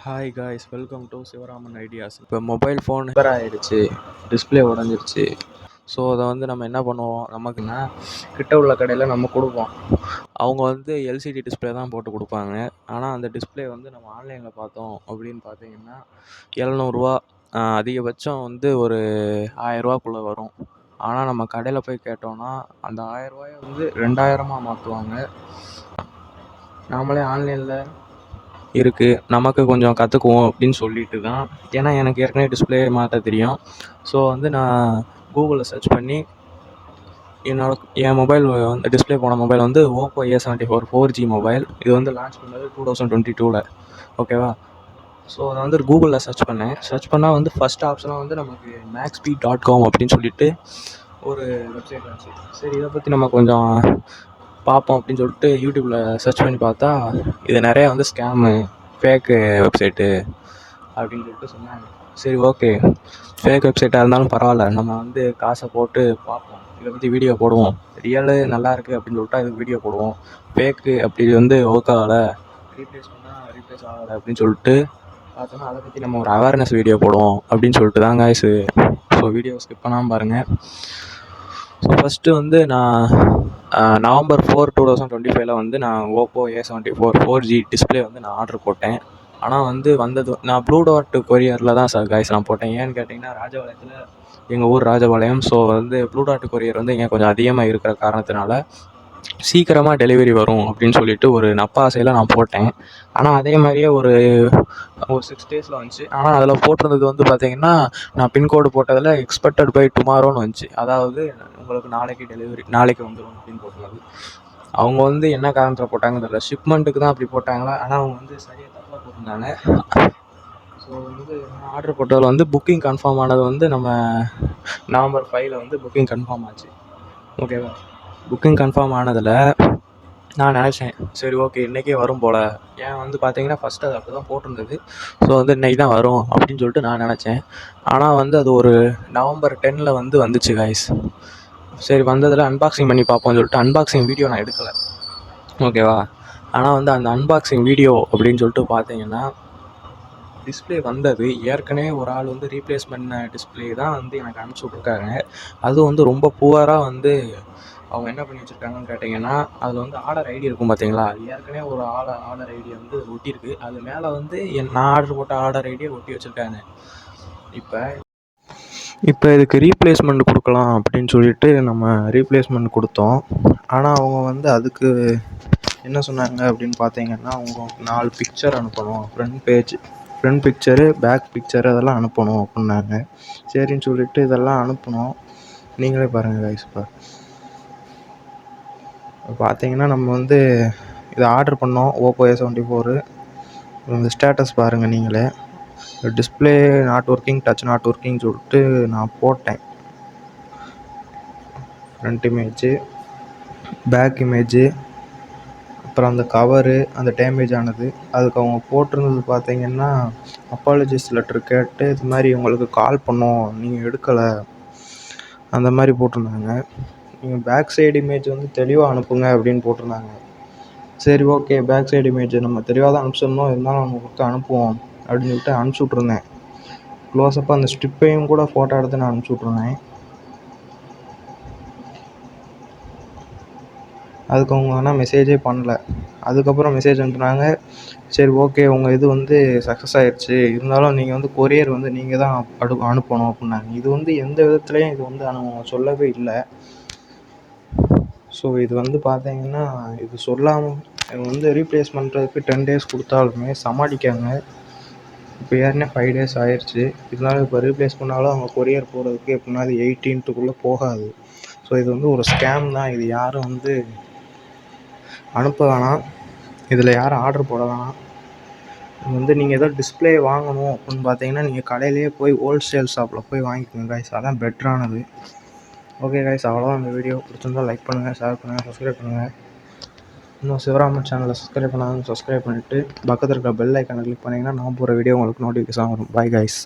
Hi guys, welcome to Sivaraman ideas. இப்போ mobile phone repair ஆகிடுச்சு, display உடஞ்சிருச்சு. ஸோ அதை நம்ம என்ன பண்ணுவோம், நமக்குன்னா கிட்ட உள்ள கடையில் நம்ம கொடுப்போம். அவங்க எல்சிடி டிஸ்பிளே தான் போட்டு கொடுப்பாங்க. ஆனால் அந்த டிஸ்பிளே நம்ம ஆன்லைனில் பார்த்தோம் அப்படின்னு பார்த்தீங்கன்னா ரூ. 700, அதிகபட்சம் ஒரு ரூ. 1000 வரும். ஆனால் நம்ம கடையில் போய் கேட்டோன்னா அந்த ரூ. 1000 2000 மாற்றுவாங்க. நாமளே ஆன்லைனில் இருக்குது, நமக்கு கொஞ்சம் கற்றுக்குவோம் அப்படின்னு சொல்லிட்டு தான். ஏன்னா எனக்கு ஏற்கனவே டிஸ்பிளே மாற்ற தெரியும். ஸோ நான் கூகுளில் சர்ச் பண்ணி என் மொபைல் டிஸ்பிளே போன mobile Oppo A74 4G mobile. இது லான்ச் பண்ணது 2022. ஓகேவா. ஸோ அதை கூகுளில் சர்ச் பண்ணேன். சர்ச் பண்ணால் ஃபஸ்ட் ஆப்ஷனாக நமக்கு maxspeed.com அப்படின்னு சொல்லிட்டு ஒரு வெப்சைட் இருந்துச்சு. சரி, இதை பற்றி நம்ம கொஞ்சம் பார்ப்போம் அப்படின்னு சொல்லிட்டு யூடியூப்பில் சர்ச் பண்ணி பார்த்தா இது நிறையா ஸ்கேமு, ஃபேக்கு வெப்சைட்டு அப்படின்னு சொல்லிட்டு சொன்னாங்க. சரி, ஓகே, ஃபேக் வெப்சைட்டாக இருந்தாலும் பரவாயில்ல, நம்ம காசை போட்டு பார்ப்போம், இதை பற்றி வீடியோ போடுவோம். ரியலு நல்லா இருக்குது அப்படின்னு சொல்லிட்டு அதுக்கு வீடியோ போடுவோம். ஃபேக்கு அப்படி ஒர்க் ஆகலை, ரீப்ளேஸ் பண்ணால் ரீப்ளேஸ் ஆகலை அப்படின்னு சொல்லிட்டு பார்த்தோன்னா அதை பற்றி நம்ம ஒரு அவேர்னஸ் வீடியோ போடுவோம் அப்படின்னு சொல்லிட்டு தான் காய்ஸ். ஸோ வீடியோ ஸ்கிப் பண்ணாமல் பாருங்கள். ஸோ ஃபஸ்ட்டு நான் November 4, 2025 நான் ஓப்போ A74 4G டிஸ்பிளே நான் ஆர்டர் போட்டேன். ஆனால் வந்தது நான் ப்ளூ டாட் கொரியரில் தான் காய்ஸ் நான் போட்டேன். ஏன்னு கேட்டிங்கன்னா ராஜபாளையத்தில், எங்கள் ஊர் Rajapalayam. So blue dot courier இங்கே கொஞ்சம் அதிகமாக இருக்கிற காரணத்தினால சீக்கிரமாக டெலிவரி வரும் அப்படின்னு சொல்லிட்டு ஒரு நப்பாசையில் நான் போட்டேன். ஆனால் அதே மாதிரியே ஒரு 6 days வந்துச்சு. ஆனால் அதில் போட்டிருந்தது பார்த்தீங்கன்னா நான் பின்கோடு போட்டதில் எக்ஸ்பெக்டட் பை டுமாரோன்னு வந்துச்சு. அதாவது உங்களுக்கு நாளைக்கு டெலிவரி, நாளைக்கு வந்துடும் அப்படின்னு போட்டுருந்தது. அவங்க என்ன காரணத்தில் போட்டாங்கன்னு தெரியல, ஷிப்மெண்ட்டுக்கு தான் அப்படி போட்டாங்களா. ஆனால் அவங்க சரியாக தப்பாக போட்டிருந்தாங்க. ஸோ நான் ஆர்டர் போட்டதில் புக்கிங் கன்ஃபார்ம் ஆனது நம்ம November 5 புக்கிங் கன்ஃபார்ம் ஆச்சு. ஓகேவா. புக்கிங் கன்ஃபார்ம் ஆனதில் நான் நினச்சேன், சரி ஓகே இன்றைக்கே வரும் போல். ஏன் பார்த்தீங்கன்னா ஃபஸ்ட்டு அது அப்படி தான் போட்டிருந்தது. ஸோ இன்றைக்கி தான் வரும் அப்படின்னு சொல்லிட்டு நான் நினச்சேன். ஆனால் அது ஒரு November 10 வந்துச்சு காய்ஸ். சரி, வந்ததில் அன்பாக்சிங் பண்ணி பார்ப்போம்னு சொல்லிட்டு அன்பாக்சிங் வீடியோ நான் எடுக்கலை. ஓகேவா. ஆனால் அந்த அன்பாக்சிங் வீடியோ அப்படின்னு சொல்லிட்டு பார்த்தீங்கன்னா டிஸ்பிளே வந்தது ஏற்கனவே ஒரு ஆள் ரீப்ளேஸ் பண்ண டிஸ்பிளே தான் எனக்கு அனுப்பிச்சி விட்ருக்காங்க. அதுவும் ரொம்ப புவராக அவங்க என்ன பண்ணி வச்சுருக்காங்கன்னு கேட்டிங்கன்னா, அதில் ஆர்டர் ஐடி இருக்கும் பார்த்தீங்களா. ஏற்கனவே ஒரு ஆர்டர் ஐடி ஒட்டியிருக்கு. அது மேலே நான் ஆர்டர் போட்ட ஆர்டர் ஐடியை ஒட்டி வச்சுருக்காங்க. இப்போ இதுக்கு ரீப்ளேஸ்மெண்ட் கொடுக்கலாம் அப்படின்னு சொல்லிட்டு நம்ம ரீப்ளேஸ்மெண்ட் கொடுத்தோம். ஆனால் அவங்க அதுக்கு என்ன சொன்னாங்க அப்படின்னு பார்த்தீங்கன்னா, அவங்க 4 பிக்சர் அனுப்பணும், ஃப்ரண்ட் பிக்சரு, பேக் பிக்சரு, அதெல்லாம் அனுப்பணும் அப்படின்னாங்க. சரின்னு சொல்லிட்டு இதெல்லாம் அனுப்பினோம். நீங்களே பாருங்கள் கைஸ். இப்போ பார்த்தீங்கன்னா நம்ம இதை ஆர்டர் பண்ணோம், ஓப்போ A74. இந்த ஸ்டேட்டஸ் பாருங்கள் நீங்களே. Display not working, touch not working சொல்லிட்டு நான் போட்டேன். ஃப்ரண்ட் இமேஜு, பேக் இமேஜு, அப்புறம் அந்த கவரு, அந்த டேமேஜ் ஆனது, அதுக்கு அவங்க போட்டிருந்தது பார்த்தீங்கன்னா அப்பாலஜிஸ் லெட்டர் கேட்டு இது மாதிரி உங்களுக்கு கால் பண்ணோம், நீங்கள் எடுக்கலை, அந்த மாதிரி போட்டிருந்தாங்க. நீங்கள் பேக் சைடு இமேஜ் தெளிவாக அனுப்புங்க அப்படின்னு போட்டிருந்தாங்க. சரி, ஓகே, பேக் சைடு இமேஜ் நம்ம தெளிவாக தான் அனுப்பிச்சிடணும், இருந்தாலும் நம்ம கொடுத்து அனுப்புவோம் அப்படின்னு சொல்லிட்டு அனுப்பிச்சி விட்ருந்தேன். க்ளோஸ்அப்பாக அந்த ஸ்ட்ரிப்பையும் கூட ஃபோட்டோ எடுத்து நான் அனுப்பிச்சி விட்ருந்தேன். அதுக்கு அவங்க ஆனால் மெசேஜே பண்ணல. அதுக்கப்புறம் மெசேஜ் அனுப்புனாங்க, சரி ஓகே உங்கள் இது சக்ஸஸ் ஆகிடுச்சு, இருந்தாலும் நீங்கள் கொரியர் நீங்கள் தான் அனுப்பணும் அப்படின்னாங்க. இது எந்த விதத்துலேயும் இது அவங்க சொல்லவே இல்லை. ஸோ இது பார்த்தீங்கன்னா இது சொல்லாமல் ரீப்ளேஸ் பண்ணுறதுக்கு 10 days கொடுத்தாலுமே சமாளிக்காங்க. இப்போ ஏற்கனவே 5 days ஆயிடுச்சு. இதனால இப்போ ரீப்ளேஸ் பண்ணாலும் அவங்க கொரியர் போகிறதுக்கு எப்படின்னா அது 18th போகாது. ஸோ இது ஒரு ஸ்கேம் தான். இது யாரும் அனுப்ப வேணாம், இதில் யாரும் ஆர்டர் போட வேணாம். நீங்கள் ஏதோ டிஸ்பிளே வாங்கணும் அப்படின்னு பார்த்தீங்கன்னா நீங்கள் கடையிலேயே போய் ஹோல்சேல் ஷாப்பில் போய் வாங்கிக்கோங்க காய்ஸ், அதான் பெட்டரானது. ஓகே காய்ஸ், அவ்வளோதான். இந்த வீடியோ பிடிச்சிருந்தால் லைக் பண்ணுங்கள், ஷேர் பண்ணுங்கள், சப்ஸ்கிரைப் பண்ணுங்கள். இன்னும் சிவராமன் சேனலை சப்ஸ்கிரைப் பண்ணாலும் சப்ஸ்கிரைப் பண்ணிவிட்டு பக்கத்தில் இருக்கிற பெல் ஐக்கானை கிளிக் பண்ணிங்கன்னா நான் போகிற வீடியோ உங்களுக்கு நோட்டிஃபிகேஷன் வரும். Bye guys.